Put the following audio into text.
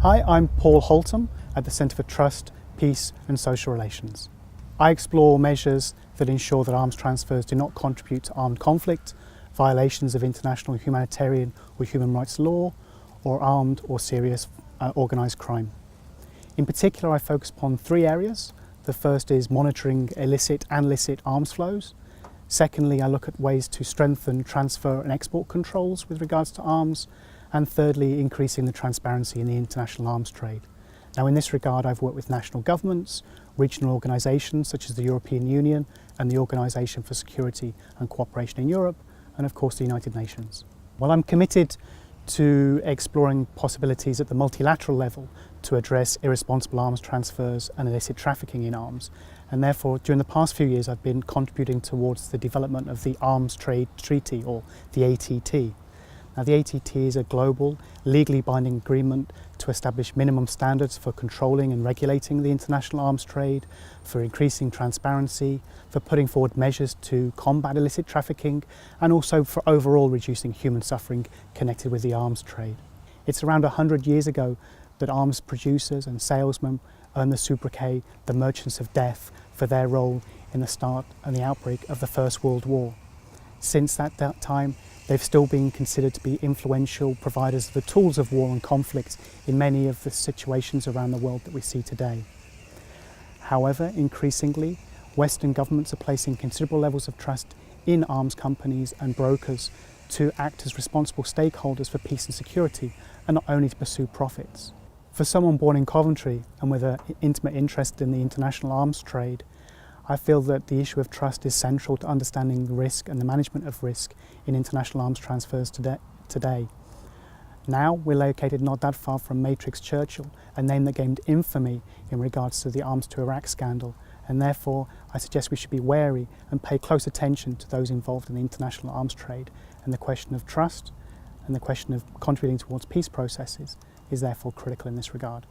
Hi, I'm Paul Holtom at the Centre for Trust, Peace and Social Relations. I explore measures that ensure that arms transfers do not contribute to armed conflict, violations of international humanitarian or human rights law, or armed or serious organised crime. In particular, I focus upon three areas. The first is monitoring illicit and licit arms flows. Secondly, I look at ways to strengthen transfer and export controls with regards to arms. And thirdly, increasing the transparency in the international arms trade. Now, in this regard, I've worked with national governments, regional organisations such as the European Union and the Organisation for Security and Cooperation in Europe, and of course the United Nations. Well, I'm committed to exploring possibilities at the multilateral level to address irresponsible arms transfers and illicit trafficking in arms. And therefore, during the past few years, I've been contributing towards the development of the Arms Trade Treaty, or the ATT. Now, the ATT is a global, legally binding agreement to establish minimum standards for controlling and regulating the international arms trade, for increasing transparency, for putting forward measures to combat illicit trafficking, and also for overall reducing human suffering connected with the arms trade. It's around 100 years ago that arms producers and salesmen earned the sobriquet, the Merchants of Death, for their role in the start and the outbreak of the First World War. Since that time, they've still been considered to be influential providers of the tools of war and conflict in many of the situations around the world that we see today. However, increasingly, Western governments are placing considerable levels of trust in arms companies and brokers to act as responsible stakeholders for peace and security, and not only to pursue profits. For someone born in Coventry and with an intimate interest in the international arms trade, I feel that the issue of trust is central to understanding the risk and the management of risk in international arms transfers today. Now, we're located not that far from Matrix Churchill, a name that gained infamy in regards to the Arms to Iraq scandal, and therefore I suggest we should be wary and pay close attention to those involved in the international arms trade, and the question of trust and the question of contributing towards peace processes is therefore critical in this regard.